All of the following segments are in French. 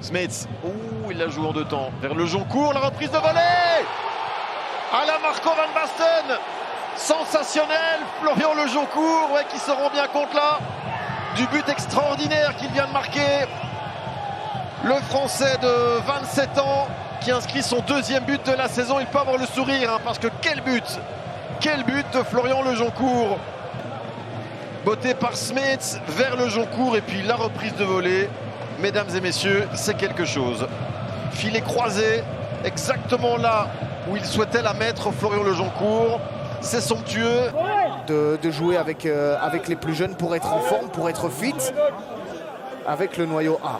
Smets, il la joue en 2 temps. Vers le Joncourt, la reprise de volée à la Marco van Basten. Sensationnel, Florian Le Joncourt, qui se rend bien compte là du but extraordinaire qu'il vient de marquer. Le Français de 27 ans qui inscrit son 2e but de la saison. Il peut avoir le sourire parce que quel but de Florian Le Joncourt. Botté par Smets vers Le Joncourt et puis la reprise de volée. Mesdames et messieurs, c'est quelque chose. Filet croisé, exactement là où il souhaitait la mettre, Florian Le Joncourt. C'est somptueux. De jouer avec les plus jeunes pour être en forme, pour être fit avec le noyau A.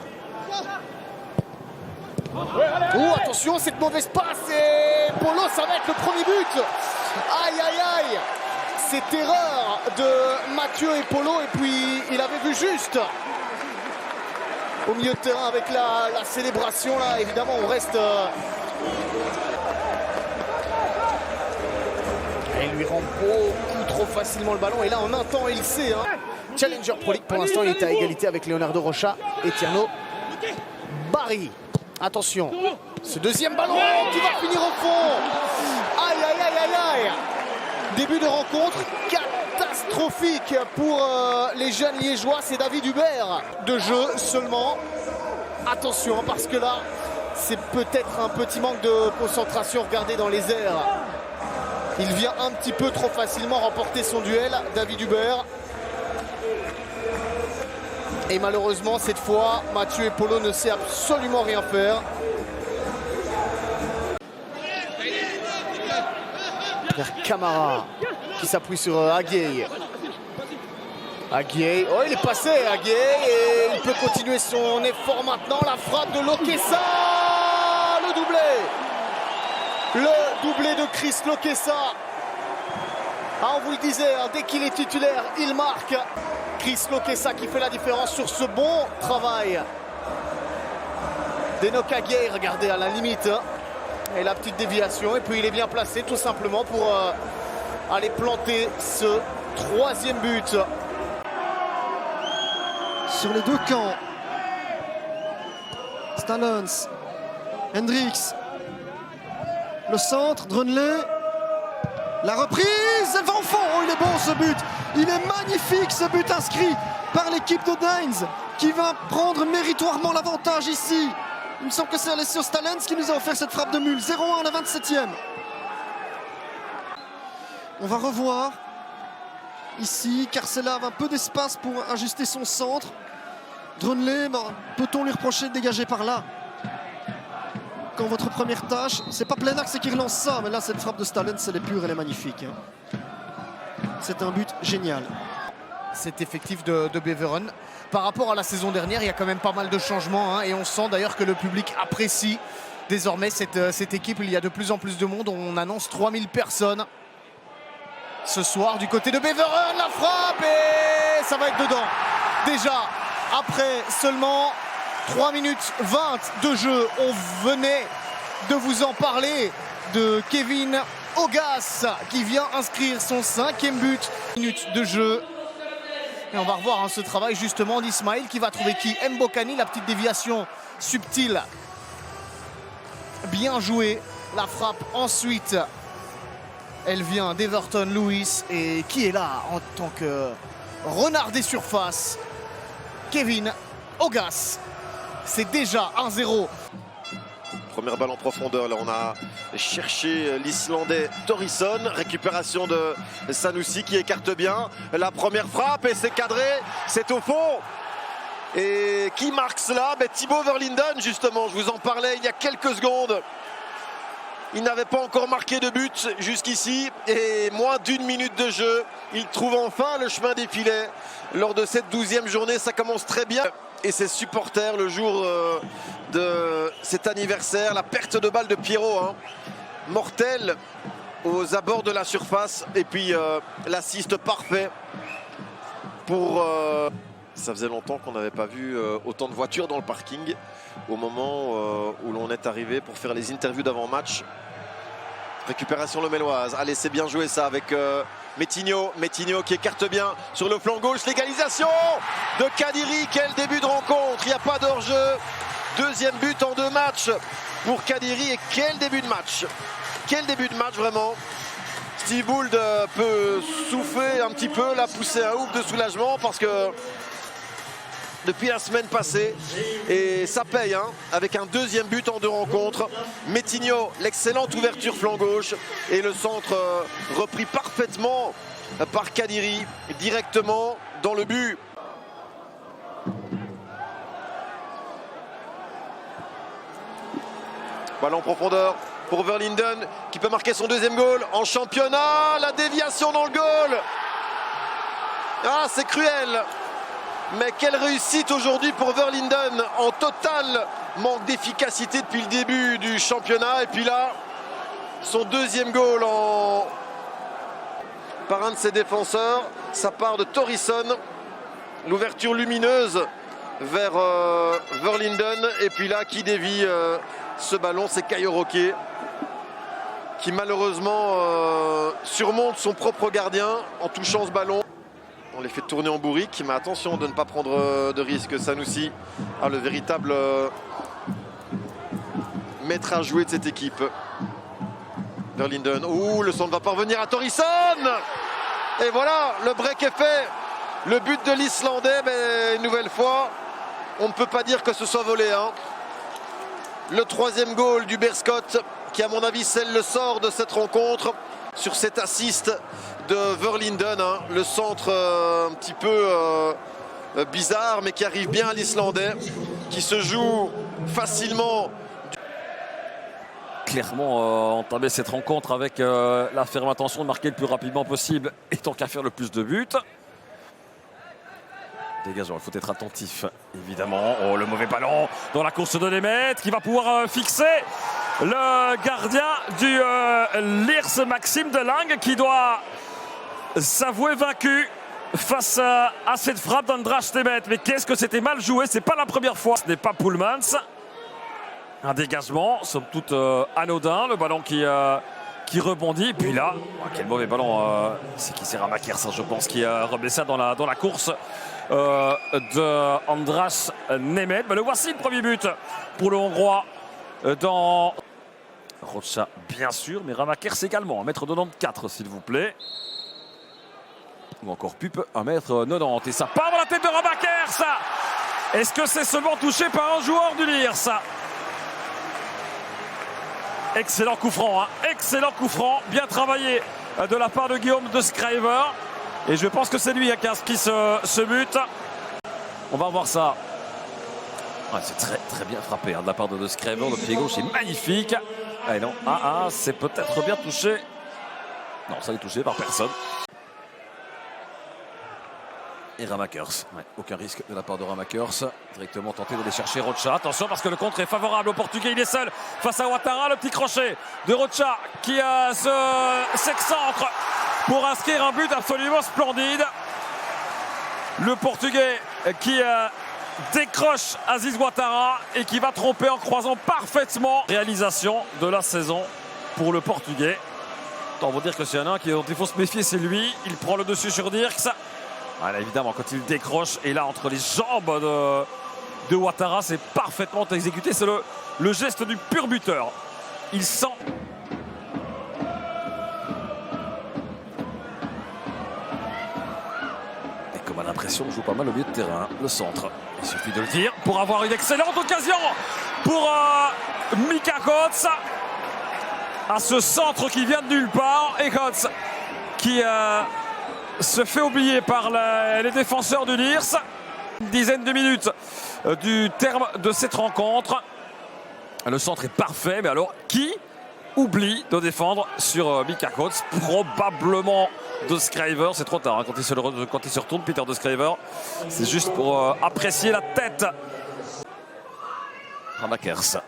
Oh, attention, cette mauvaise passe et Polo, ça va être le premier but. Aïe, aïe, aïe. Cette erreur de Mathieu et Polo, et puis il avait vu juste au milieu de terrain avec la célébration là. Évidemment, on reste... Il lui rend beaucoup trop facilement le ballon. Et là, en un temps, il sait. Challenger Pro League, pour l'instant, il est à égalité avec Leonardo Rocha et Tierno Barry. Attention, ce 2e ballon qui va finir au fond. Aïe, aïe, aïe, aïe, aïe. Début de rencontre catastrophique pour les jeunes liégeois. C'est David Hubert de jeu seulement. Attention, parce que là, c'est peut-être un petit manque de concentration. Regardez dans les airs. Il vient un petit peu trop facilement remporter son duel, David Hubert. Et malheureusement, cette fois, Mathieu et Polo ne sait absolument rien faire. Vers Camara, qui s'appuie sur Aguirre. Aguirre, oh, il est passé, Aguirre, et il peut continuer son effort maintenant. La frappe de Lokessa, le doublé. Le doublé de Chris Lokessa. On vous le disait, dès qu'il est titulaire, il marque. Chris Lokessa qui fait la différence sur ce bon travail d'Enoch Aguirre, regardez à la limite. Et la petite déviation, et puis il est bien placé tout simplement pour aller planter ce 3e but. Sur les 2 camps, Stallons, Hendricks, le centre, Drunley, la reprise, elle va en fond. Oh, il est bon ce but, il est magnifique ce but inscrit par l'équipe de Daines qui va prendre méritoirement l'avantage ici. Il me semble que c'est Alessio Stallens qui nous a offert cette frappe de mule. 0-1 à la 27e. On va revoir ici, Carcella avait un peu d'espace pour ajuster son centre. Drunley, peut-on lui reprocher de dégager par là? Quand votre première tâche, c'est pas plein axe qui relance ça, mais là cette frappe de Stallens, elle est pure, elle est magnifique. C'est un but génial. Cet effectif de Beveren, par rapport à la saison dernière, il y a quand même pas mal de changements, et on sent d'ailleurs que le public apprécie désormais cette équipe. Il y a de plus en plus de monde, on annonce 3000 personnes ce soir du côté de Beveren. La frappe et ça va être dedans. Déjà, après seulement 3 minutes 20 de jeu, on venait de vous en parler de Kevin Ogas qui vient inscrire son 5e but. Minutes de jeu. Et on va revoir ce travail justement d'Ismaël qui va trouver qui? Mbokani, la petite déviation subtile. Bien joué. La frappe ensuite. Elle vient d'Everton Lewis. Et qui est là en tant que renard des surfaces? Kevin Ogas. C'est déjà 1-0. Première balle en profondeur, là on a cherché l'Islandais Thorisson, récupération de Sanusi qui écarte bien, la première frappe et c'est cadré, c'est au fond. Et qui marque cela? Thibaut Verlinden justement, je vous en parlais il y a quelques secondes. Il n'avait pas encore marqué de but jusqu'ici et moins d'1 minute de jeu, il trouve enfin le chemin des filets. Lors de cette 12e journée, ça commence très bien. Et ses supporters le jour de cet anniversaire, la perte de balle de Pierrot, mortelle aux abords de la surface, et puis l'assist parfait pour... Ça faisait longtemps qu'on n'avait pas vu autant de voitures dans le parking au moment où l'on est arrivé pour faire les interviews d'avant-match. Récupération lemelloise, allez c'est bien joué ça avec Metinho qui écarte bien sur le flanc gauche, l'égalisation de Kadiri, quel début de rencontre, il n'y a pas d'hors-jeu Deuxième but en 2 matchs pour Kadiri. Et quel début de match! Quel début de match vraiment! Steve Bould peut souffler un petit peu, là, pousser un ouf de soulagement parce que depuis la semaine passée, et ça paye hein, avec un deuxième but en 2 rencontres. Metinho, l'excellente ouverture flanc gauche et le centre repris parfaitement par Kadiri directement dans le but. Ballon en profondeur pour Verlinden qui peut marquer son deuxième goal en championnat. La déviation dans le goal. Ah, c'est cruel. Mais quelle réussite aujourd'hui pour Verlinden, en total manque d'efficacité depuis le début du championnat. Et puis là, son deuxième goal par un de ses défenseurs. Ça part de Thorison. L'ouverture lumineuse vers Verlinden. Et puis là, qui dévie ce ballon, c'est Caio Roque qui malheureusement surmonte son propre gardien en touchant ce ballon. On les fait tourner en bourrique, mais attention de ne pas prendre de risques. Sanoussi, le véritable maître à jouer de cette équipe. Verlinden, ouh, le centre va parvenir à Thorison. Et voilà, le break est fait. Le but de l'Islandais, mais une nouvelle fois, on ne peut pas dire que ce soit volé. Hein. Le 3e goal du Berscott, qui à mon avis scelle le sort de cette rencontre, sur cet assist de Verlinden, hein, le centre un petit peu bizarre, mais qui arrive bien à l'Islandais, qui se joue facilement. Clairement entamer cette rencontre avec la ferme intention de marquer le plus rapidement possible et tant qu'à faire le plus de buts. Dégageons, il faut être attentif, évidemment. Oh, le mauvais ballon dans la course de Nemeth qui va pouvoir fixer le gardien du Lierse, Maxime Delange, qui doit s'avouer vaincu face à cette frappe d'Andras Nemeth. Mais qu'est-ce que c'était mal joué, c'est pas la première fois. Ce n'est pas Poelmans. Un dégagement, somme toute anodin, le ballon qui rebondit. Et puis là, quel mauvais ballon, c'est qui c'est Ramakers, je pense, qui remet ça dans la course de Andras Nemeth. Le voici le premier but pour le Hongrois dans Rocha, bien sûr, mais Ramakers également, 1m94 s'il vous plaît. Ou encore Pup, 1m90. Et ça part dans la tête de Ramakers. Est-ce que c'est seulement touché par un joueur du Lierse? Excellent coup franc, hein. Excellent coup franc, bien travaillé de la part de Guillaume de Schrijver. Et je pense que c'est lui qui a inscrit ce but. On va voir ça. Ouais, c'est très bien frappé hein, de la part de Schrijver. Le pied gauche est magnifique. Allez, non, c'est peut-être bien touché. Non, ça n'est touché par personne. Et Ramakers, ouais, aucun risque de la part de Ramakers. Directement tenté d'aller chercher Rocha. Attention parce que le contre est favorable au Portugais. Il est seul face à Ouattara. Le petit crochet de Rocha qui s'excentre pour inscrire un but absolument splendide. Le Portugais qui décroche Aziz Ouattara et qui va tromper en croisant parfaitement. Réalisation de la saison pour le Portugais. Autant vous dire que s'il y en a un dont il faut se méfier, c'est lui. Il prend le dessus sur Dirks. Voilà, évidemment, quand il décroche, et là, entre les jambes de Ouattara, c'est parfaitement exécuté. C'est le geste du pur buteur. Il sent. Et comme à l'impression, on joue pas mal au milieu de terrain, le centre. Il suffit de le dire pour avoir une excellente occasion pour Mika Kotz. À ce centre qui vient de nulle part. Et Kotz qui se fait oublier par les défenseurs du Lierse. Une dizaine de minutes du terme de cette rencontre. Le centre est parfait, mais alors qui oublie de défendre sur Mika Kotz? Probablement de Schrijver. C'est trop tard hein, quand il se retourne, Peter de Schrijver. C'est juste pour apprécier la tête. Ramakers.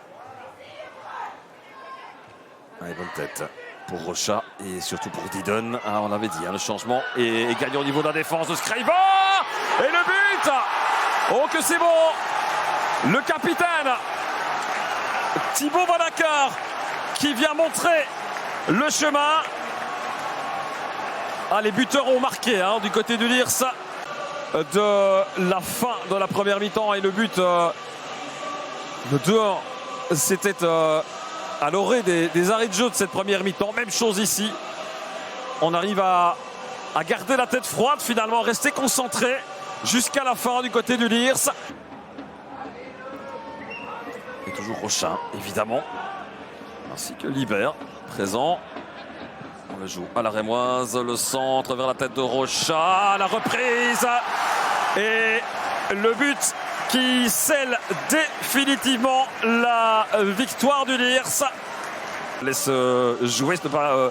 Allez, bonne tête pour Rocha et surtout pour Didon. On l'avait dit, hein, le changement est gagné au niveau de la défense de Schrijver. Et le but! Oh que c'est bon! Le capitaine Thibaut Vanacker qui vient montrer le chemin. Les buteurs ont marqué hein, du côté du Lierse de la fin de la première mi-temps et le but Le 2-1, c'était à l'orée des arrêts de jeu de cette première mi-temps. Même chose ici. On arrive à garder la tête froide, finalement, rester concentré jusqu'à la fin du côté du Lierse. Et toujours Rochin, évidemment, ainsi que Libert, présent. On le joue à la Rémoise, le centre vers la tête de Rochin, la reprise et le but qui scelle définitivement la victoire du Lierse. Laisse jouer, ce n'est pas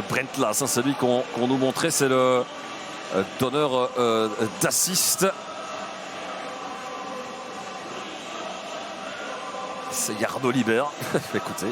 Brent Lass, hein, celui qu'on nous montrait, c'est le donneur d'assist. C'est Yardo Libert. Écoutez.